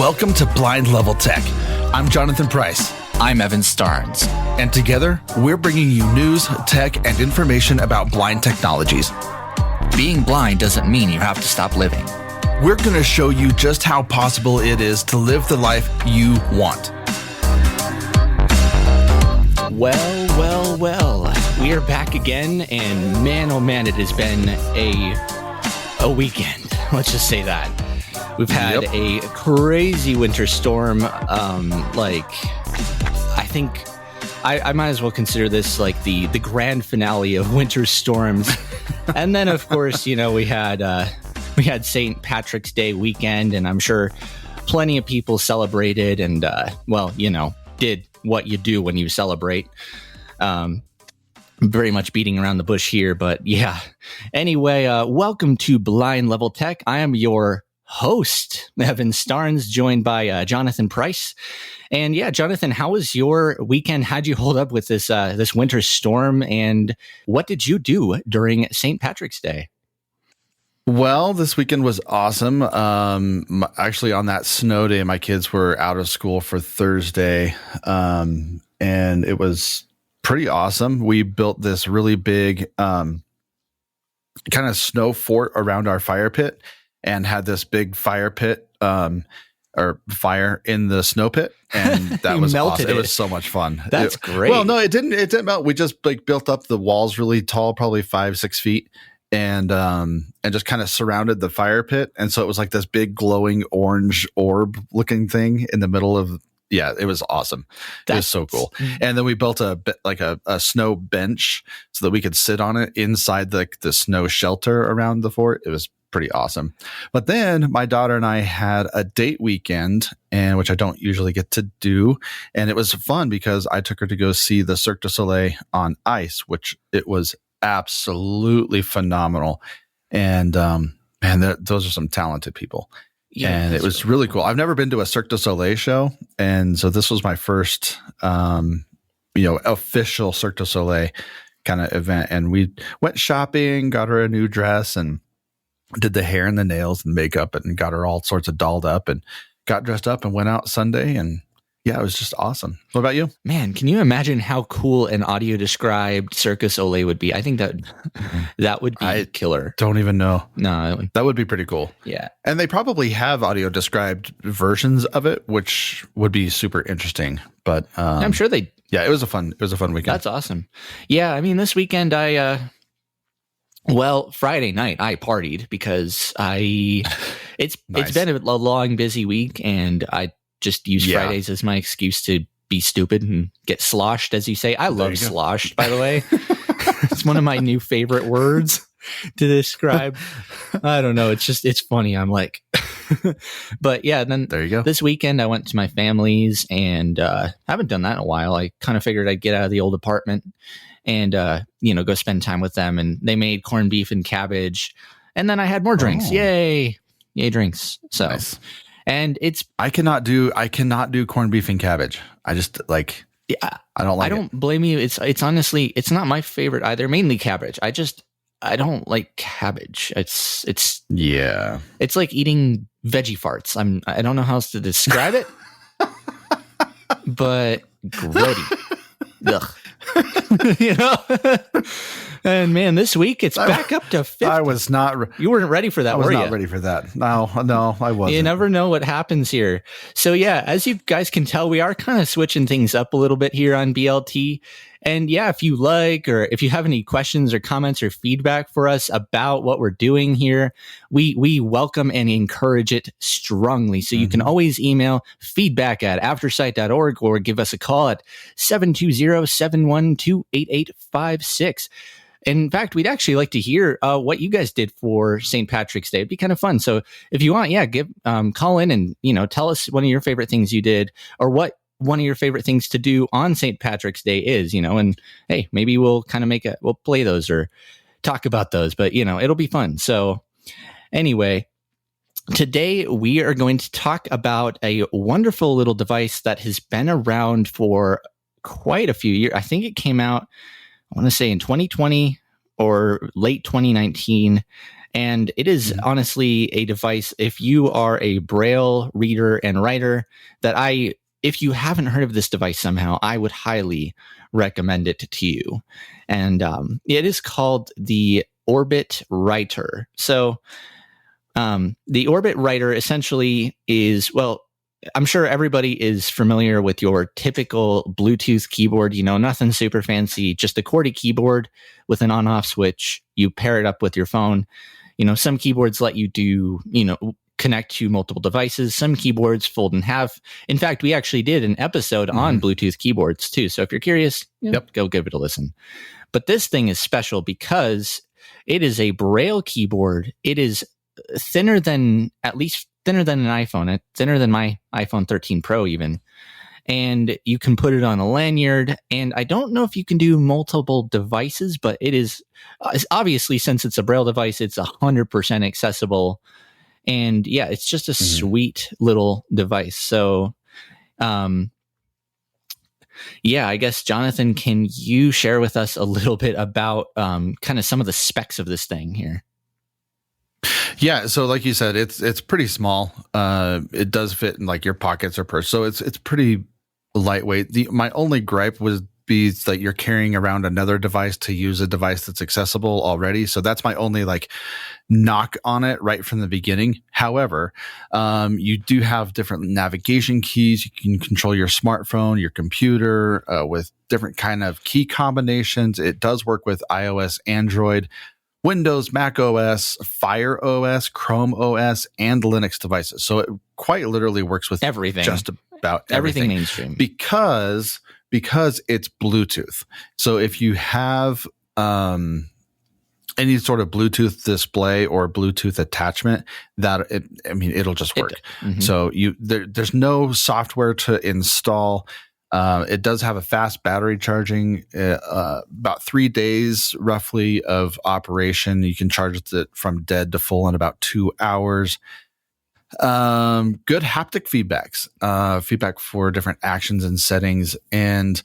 Welcome to Blind Level Tech. I'm Jonathan Price. I'm Evan Starnes. And together, we're bringing you news, tech, and information about blind technologies. Being blind doesn't mean you have to stop living. We're going to show you just how possible it is to live the life you want. Well. We are back again, and man, oh man, it has been a weekend. Let's just say that. We've had a crazy winter storm. I think I might as well consider this like the grand finale of winter storms. And then, of course, we had St. Patrick's Day weekend, and I'm sure plenty of people celebrated and, did what you do when you celebrate. Very much beating around the bush here, but yeah. Anyway, welcome to Blind Level Tech. I am your host, Evan Starnes, joined by Jonathan Price. And yeah, Jonathan, how was your weekend? How'd you hold up with this winter storm? And what did you do during St. Patrick's Day? Well, this weekend was awesome. Actually, on that snow day, my kids were out of school for Thursday, and it was pretty awesome. We built this really big kind of snow fort around our fire pit and had this big fire pit or fire in the snow pit. And that was awesome. It was so much fun. That's great. Well, no, it didn't melt. We just built up the walls really tall, probably 5-6 feet. And just kind of surrounded the fire pit. And so it was like this big glowing orange orb looking thing in the middle of, it was awesome. It was so cool. And then we built a snow bench so that we could sit on it inside the snow shelter around the fort. It was pretty awesome. But then my daughter and I had a date weekend, and which I don't usually get to do. And it was fun because I took her to go see the Cirque du Soleil on ice, which it was absolutely phenomenal. And those are some talented people. Yeah, and it was really cool. I've never been to a Cirque du Soleil show, and so this was my first official Cirque du Soleil kind of event. And we went shopping, got her a new dress, and did the hair and the nails and makeup, and got her all sorts of dolled up, and got dressed up and went out Sunday. And yeah, it was just awesome. What about you? Man, can you imagine how cool an audio described Cirque du Soleil would be? I think that would be killer. Don't even know. No, that would be pretty cool. Yeah. And they probably have audio described versions of it, which would be super interesting. But I'm sure they. Yeah, it was a fun weekend. That's awesome. Yeah, I mean, this weekend Friday night I partied because it's been a long, busy week, and I just use Fridays as my excuse to be stupid and get sloshed, as you say. I love sloshed, by the way. It's one of my new favorite words to describe. I don't know. It's funny. I'm like, but yeah, then there you go. This weekend I went to my family's, and haven't done that in a while. I kind of figured I'd get out of the old apartment and, go spend time with them. And they made corned beef and cabbage. And then I had more drinks. Oh. Yay drinks. So nice. And I cannot do corned beef and cabbage. I just I don't like it. I don't blame you. It's honestly, it's not my favorite either. Mainly cabbage. I don't like cabbage. It's like eating veggie farts. I don't know how else to describe it, but grody. Ugh. And man, this week it's back up to 50. I was not. You weren't ready for that, were you? I was not ready for that. No, I wasn't. You never know what happens here. So yeah, as you guys can tell, we are kind of switching things up a little bit here on BLT. And yeah, if you like, or if you have any questions or comments or feedback for us about what we're doing here, we welcome and encourage it strongly. So you can always email feedback@aftersight.org or give us a call at 720-712-8856. In fact, we'd actually like to hear what you guys did for St. Patrick's Day. It'd be kind of fun. So if you want, call in and, tell us one of your favorite things you did, or what one of your favorite things to do on St. Patrick's Day is, and hey, maybe we'll kind of we'll play those or talk about those, but it'll be fun. So anyway, today we are going to talk about a wonderful little device that has been around for quite a few years. I think it came out, I want to say in 2020 or late 2019. And it is honestly a device, if you are a Braille reader and writer, if you haven't heard of this device somehow, I would highly recommend it to you. And it is called the Orbit Writer. So the Orbit Writer essentially is, well, I'm sure everybody is familiar with your typical Bluetooth keyboard, nothing super fancy, just a QWERTY keyboard with an on-off switch. You pair it up with your phone. Some keyboards let you do, connect to multiple devices. Some keyboards fold in half. In fact, we actually did an episode on Bluetooth keyboards too. So if you're curious, go give it a listen. But this thing is special because it is a Braille keyboard. It is thinner than an iPhone, thinner than my iPhone 13 Pro even. And you can put it on a lanyard. And I don't know if you can do multiple devices, but it is obviously, since it's a Braille device, it's 100% accessible. And yeah, it's just a sweet little device. So, I guess, Jonathan, can you share with us a little bit about kind of some of the specs of this thing here? Yeah, so like you said, it's pretty small. It does fit in like your pockets or purse, so it's pretty lightweight. My only gripe would be that you're carrying around another device to use a device that's accessible already. So that's my only like knock on it right from the beginning. However, you do have different navigation keys. You can control your smartphone, your computer with different kind of key combinations. It does work with iOS, Android, Windows, Mac OS, Fire OS, Chrome OS, and Linux devices. So it quite literally works with everything, just about everything mainstream, because it's Bluetooth. So if you have any sort of Bluetooth display or Bluetooth attachment, it'll just work. So there's no software to install. It does have a fast battery charging, about 3 days roughly of operation. You can charge it from dead to full in about 2 hours. Good haptic feedback for different actions and settings. And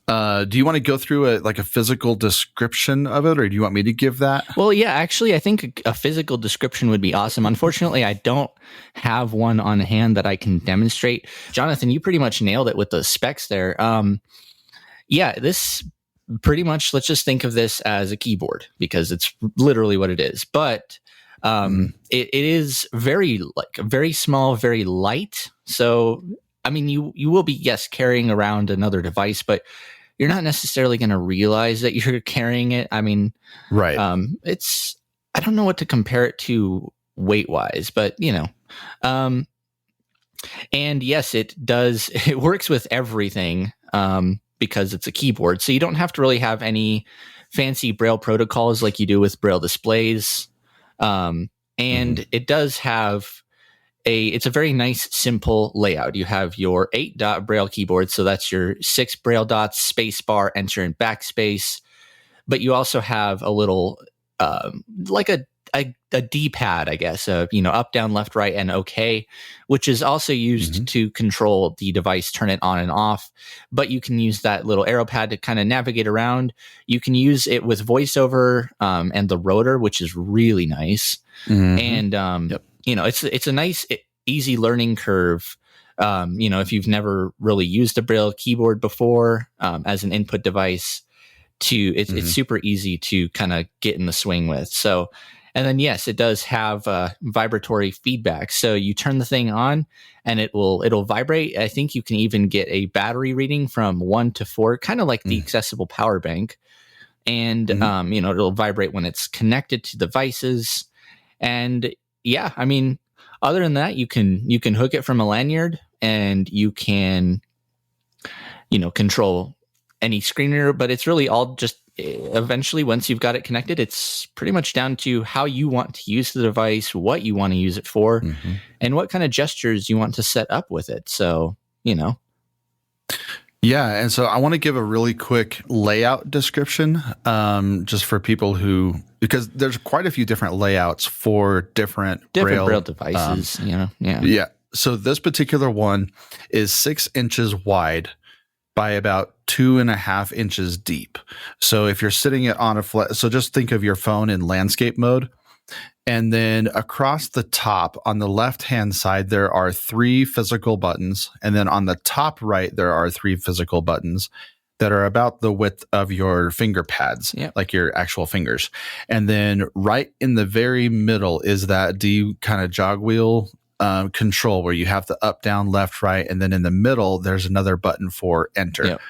do you want to go through a physical description of it, or do you want me to give that? Well, yeah, actually, I think a physical description would be awesome. Unfortunately, I don't have one on hand that I can demonstrate. Jonathan, you pretty much nailed it with the specs there. This pretty much, let's just think of this as a keyboard because it's literally what it is. But it is very small, very light. So, I mean, you will be, yes, carrying around another device, but you're not necessarily going to realize that you're carrying it. I mean, right. I don't know what to compare it to weight wise, but and yes, it works with everything, because it's a keyboard. So you don't have to really have any fancy Braille protocols like you do with Braille displays. And it does have it's a very nice, simple layout. You have your 8-dot Braille keyboard. So that's your 6 Braille dots, space bar, enter, and backspace. But you also have a little, like a D-pad, I guess, up, down, left, right, and OK, which is also used to control the device, turn it on and off. But you can use that little arrow pad to kind of navigate around. You can use it with VoiceOver and the rotor, which is really nice. And it's a nice, easy learning curve. If you've never really used a Braille keyboard before as an input device, it's super easy to kind of get in the swing with. So, and then yes, it does have vibratory feedback. So you turn the thing on and it'll vibrate. I think you can even get a battery reading from 1 to 4, kind of like the accessible power bank. And it'll vibrate when it's connected to devices. And yeah, I mean, other than that, you can hook it from a lanyard and you can, control any screen reader, but it's really all just eventually once you've got it connected, it's pretty much down to how you want to use the device, what you want to use it for, and what kind of gestures you want to set up with it. So, Yeah, and so I want to give a really quick layout description, just for people because there's quite a few different layouts for different Braille devices. Yeah. So this particular one is 6 inches wide by about 2.5 inches deep. So if you're sitting it on so just think of your phone in landscape mode. And then across the top on the left-hand side, there are 3 physical buttons. And then on the top right, there are 3 physical buttons that are about the width of your finger pads, like your actual fingers. And then right in the very middle is that D kind of jog wheel control where you have the up, down, left, right. And then in the middle, there's another button for enter. Yep.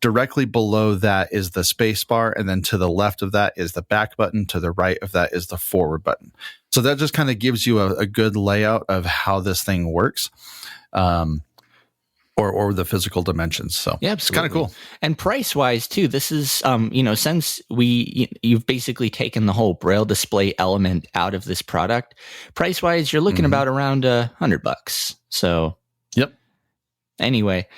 Directly below that is the space bar. And then to the left of that is the back button. To the right of that is the forward button. So that just kind of gives you a good layout of how this thing works. Or the physical dimensions. So yeah, it's kind of cool. And price wise too, this is, since you've basically taken the whole Braille display element out of this product, price wise, you're looking about around $100. So, yep. Anyway,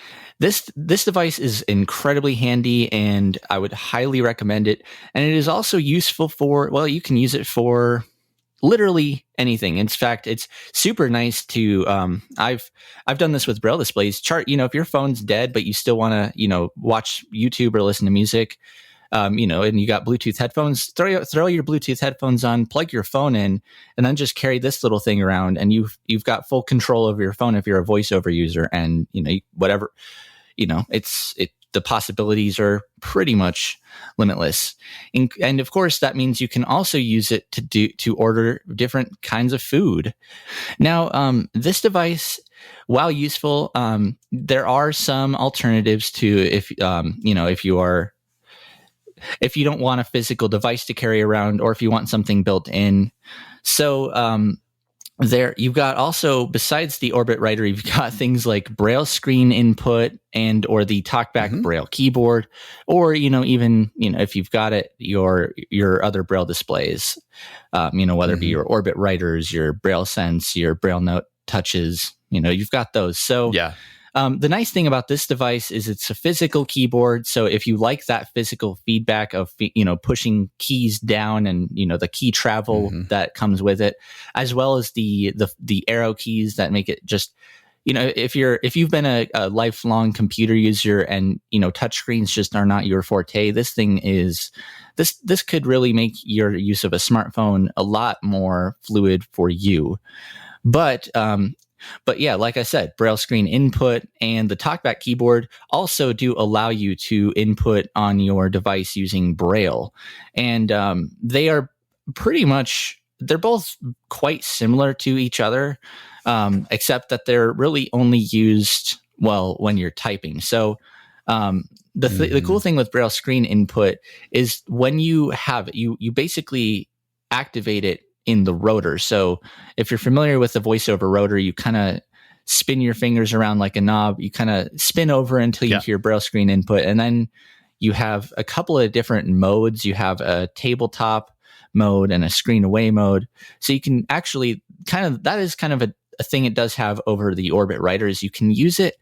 this device is incredibly handy and I would highly recommend it. And it is also useful for, well, you can use it for literally anything. In fact, it's super nice to, I've done this with Braille displays. If your phone's dead, but you still want to, watch YouTube or listen to music, and you got Bluetooth headphones, throw your Bluetooth headphones on, plug your phone in, and then just carry this little thing around and you've got full control of your phone if you're a voiceover user and, whatever, the possibilities are pretty much limitless. And of course, that means you can also use it to order different kinds of food. Now, this device, while useful, there are some alternatives to if you don't want a physical device to carry around or if you want something built in. So, there you've got also, besides the Orbit Writer, you've got things like Braille screen input or the TalkBack Braille keyboard, or even if you've got it, your other Braille displays, whether it be your Orbit Writers, your Braille Sense, your Braille Note touches, you've got those. So yeah. The nice thing about this device is it's a physical keyboard. So if you like that physical feedback of, pushing keys down and, the key travel that comes with it, as well as the arrow keys that make it just, if you've been a lifelong computer user and, touchscreens just are not your forte, this thing is, this could really make your use of a smartphone a lot more fluid for you. But yeah, like I said, Braille screen input and the TalkBack keyboard also do allow you to input on your device using Braille. And they are they're both quite similar to each other, except that they're really only used, when you're typing. So the cool thing with Braille screen input is when you have it, you basically activate it in the rotor. So if you're familiar with the voiceover rotor, you kind of spin your fingers around like a knob. You kind of spin over until you hear Braille screen input. And then you have a couple of different modes. You have a tabletop mode and a screen away mode. So you can actually that is kind of a thing it does have over the Orbit Writers. You can use it.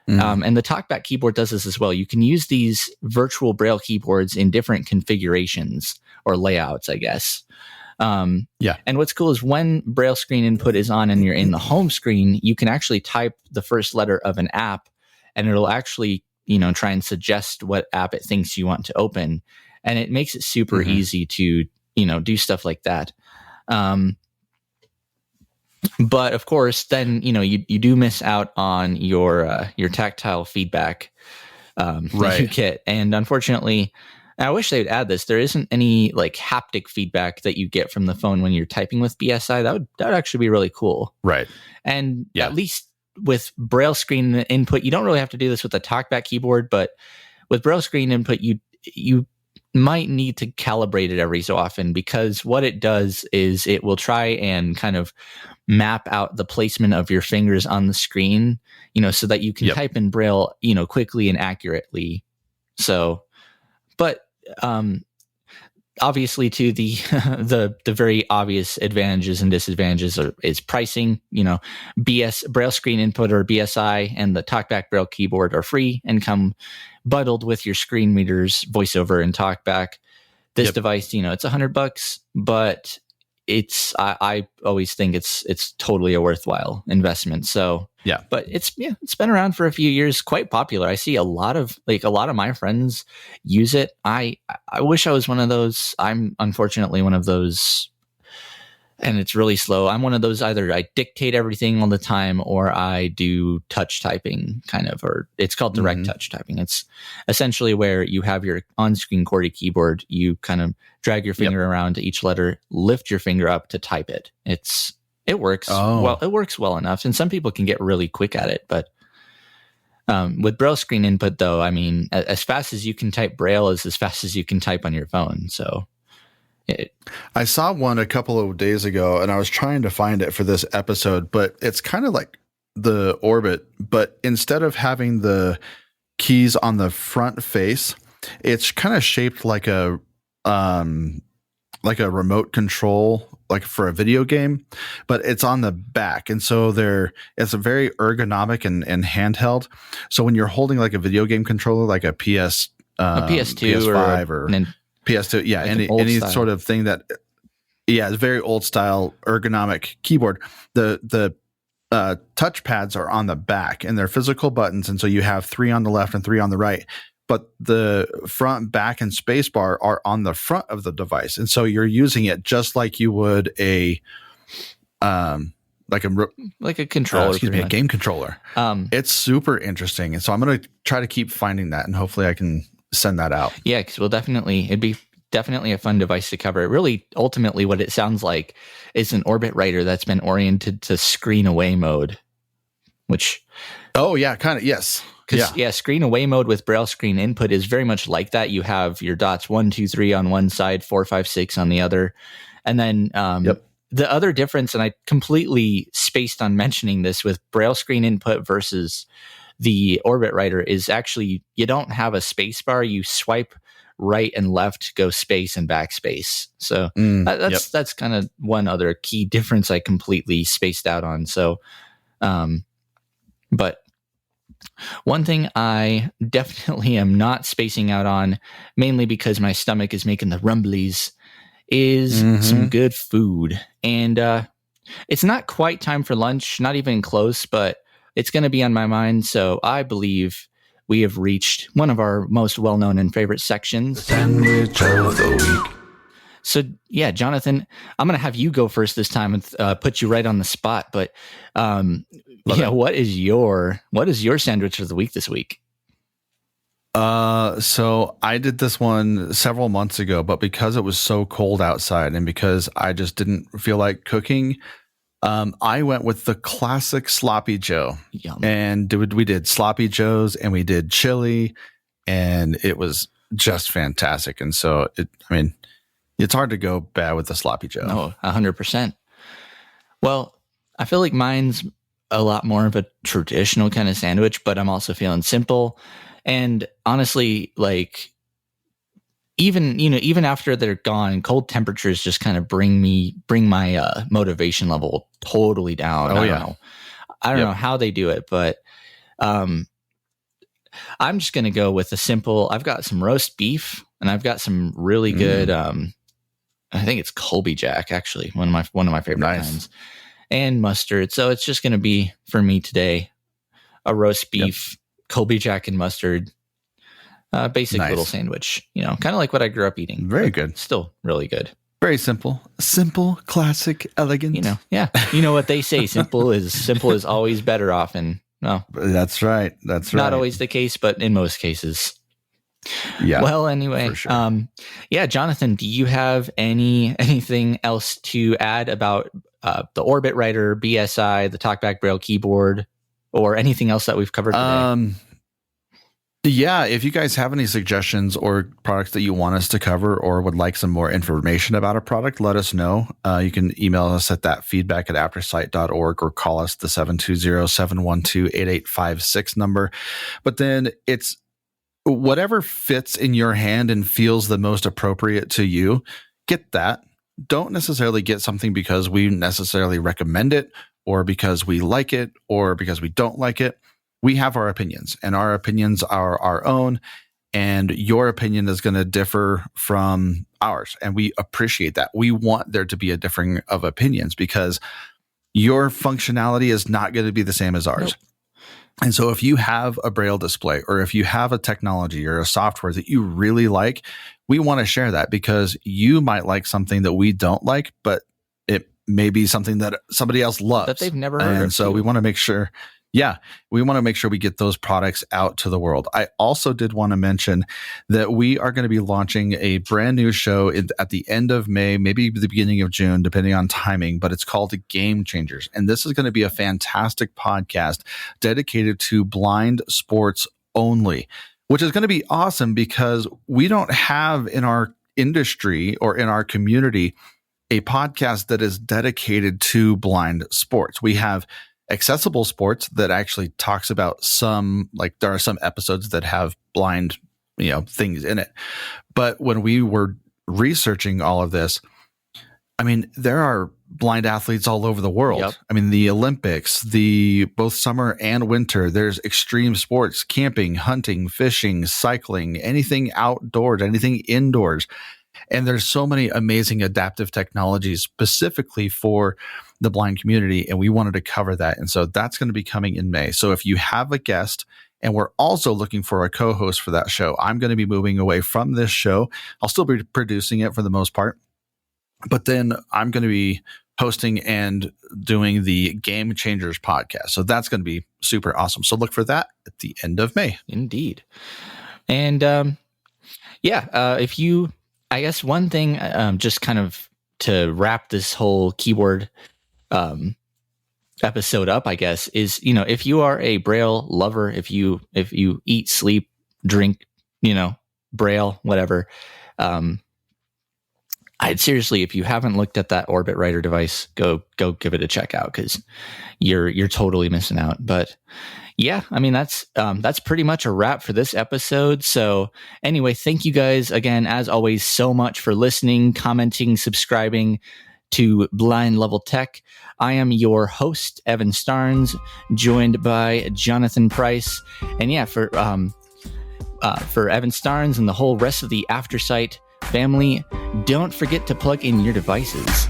And the TalkBack keyboard does this as well. You can use these virtual Braille keyboards in different configurations or layouts, I guess. And what's cool is when Braille screen input is on and you're in the home screen, you can actually type the first letter of an app and it'll actually, try and suggest what app it thinks you want to open. And it makes it super easy to, do stuff like that. But of course, then, you do miss out on your tactile feedback, that you get. And unfortunately, I wish they would add this. There isn't any haptic feedback that you get from the phone when you're typing with BSI. That would actually be really cool. Right. And at least with Braille screen input, you don't really have to do this with a TalkBack keyboard, but with Braille screen input, you might need to calibrate it every so often, because what it does is it will try and kind of map out the placement of your fingers on the screen, so that you can type in Braille, quickly and accurately. So, but obviously, to the the very obvious advantages and disadvantages is pricing. Braille screen input or BSI and the TalkBack Braille keyboard are free and come bundled with your screen readers, VoiceOver and TalkBack. This device, it's $100, but I always think it's totally a worthwhile investment. So but it's been around for a few years, quite popular. I see a lot of my friends use it. I wish I was one of those. I'm unfortunately one of those and it's really slow. I'm one of those, either I dictate everything all the time or I do touch typing kind of, or it's called direct touch typing. It's essentially where you have your on-screen QWERTY keyboard. You kind of drag your finger around to each letter, lift your finger up to type it. It works well. It works well enough, and some people can get really quick at it. But with Braille screen input, though, I mean, as fast as you can type Braille is as fast as you can type on your phone. So I saw one a couple of days ago, and I was trying to find it for this episode, but it's kind of like the Orbit, but instead of having the keys on the front face, it's kind of shaped like a remote control, like for a video game, but it's on the back. And so it's a very ergonomic and handheld. So when you're holding like a video game controller, like a PS, a PS2 PS5 or PS2, yeah, like any sort of thing that, yeah, it's very old style ergonomic keyboard. The touch pads are on the back and they're physical buttons. And so you have 3 on the left and 3 on the right. But the front, back, and space bar are on the front of the device. And so you're using it just like you would a controller, a game controller. It's super interesting. And so I'm going to try to keep finding that, and hopefully I can send that out. Yeah, because it'd be definitely a fun device to cover. It really, ultimately, what it sounds like is an Orbit writer that's been oriented to screen away mode, which... Oh, yeah, kind of, yes. Because screen away mode with Braille screen input is very much like that. You have your dots 1, 2, 3 on one side, 4, 5, 6 on the other, and then the other difference. And I completely spaced on mentioning this with Braille screen input versus the Orbit writer is actually you don't have a space bar. You swipe right and left to go space and backspace. So that's kind of one other key difference I completely spaced out on. So, but. One thing I definitely am not spacing out on, mainly because my stomach is making the rumblies, is some good food. And it's not quite time for lunch, not even close, but it's going to be on my mind. So I believe we have reached one of our most well-known and favorite sections. Sandwich of the week. So yeah, Jonathan, I'm going to have you go first this time and put you right on the spot. But what is your sandwich of the week this week? So I did this one several months ago, but because it was so cold outside and because I just didn't feel like cooking, I went with the classic Sloppy Joe. Yum. And we did Sloppy Joes and we did chili, and it was just fantastic. And so it's hard to go bad with the Sloppy Joe. No, 100%. Well, I feel like mine's a lot more of a traditional kind of sandwich, but I'm also feeling simple. And honestly, like even after they're gone, cold temperatures just kind of bring my motivation level totally down. I don't know how they do it, but I'm just going to go with a simple. I've got some roast beef and I've got some really good I think it's Colby Jack, actually, one of my favorite kinds, and mustard. So it's just going to be for me today a roast beef, Colby Jack and mustard, basic little sandwich. Kind of like what I grew up eating. Very good. Still really good. Very simple, classic, elegant. You know what they say: simple is always better. Often, no, that's right. That's right. Not always the case, but in most cases. Yeah. Well, anyway, sure. Jonathan, do you have anything else to add about the Orbit writer, BSI, the TalkBack Braille keyboard, or anything else that we've covered today? Yeah, if you guys have any suggestions or products that you want us to cover or would like some more information about a product, let us know. You can email us at that feedback@aftersight.org or call us the 720-712-8856 number. But then it's whatever fits in your hand and feels the most appropriate to you, get that. Don't necessarily get something because we necessarily recommend it or because we like it or because we don't like it. We have our opinions, and our opinions are our own, and your opinion is going to differ from ours. And we appreciate that. We want there to be a differing of opinions because your functionality is not going to be the same as ours. Nope. And so if you have a Braille display or if you have a technology or a software that you really like, we want to share that because you might like something that we don't like, but it maybe something that somebody else loves that they've never heard of. And so we want to make sure, we get those products out to the world. I also did want to mention that we are going to be launching a brand new show at the end of May, maybe the beginning of June, depending on timing, but it's called Game Changers. And this is going to be a fantastic podcast dedicated to blind sports only, which is going to be awesome because we don't have in our industry or in our community a podcast that is dedicated to blind sports. We have accessible sports that actually talks about there are some episodes that have blind, things in it. But when we were researching all of this, I mean, there are blind athletes all over the world. Yep. I mean, the Olympics, both summer and winter, there's extreme sports, camping, hunting, fishing, cycling, anything outdoors, anything indoors. And there's so many amazing adaptive technologies specifically for the blind community, and we wanted to cover that. And so that's going to be coming in May. So if you have a guest, and we're also looking for a co-host for that show, I'm going to be moving away from this show. I'll still be producing it for the most part, but then I'm going to be hosting and doing the Game Changers podcast. So that's going to be super awesome. So look for that at the end of May. Indeed. And I guess one thing, just kind of to wrap this whole keyboard episode up, I guess, is, if you are a Braille lover, if you eat, sleep, drink, Braille, whatever, I'd seriously, if you haven't looked at that Orbit Writer device, go give it a check out, because you're totally missing out. But yeah, I mean, that's pretty much a wrap for this episode. So anyway, thank you guys again, as always, so much for listening, commenting, subscribing to Blind Level Tech. I am your host, Evan Starnes, joined by Jonathan Price. And yeah, for Evan Starnes and the whole rest of the Aftersight family, don't forget to plug in your devices.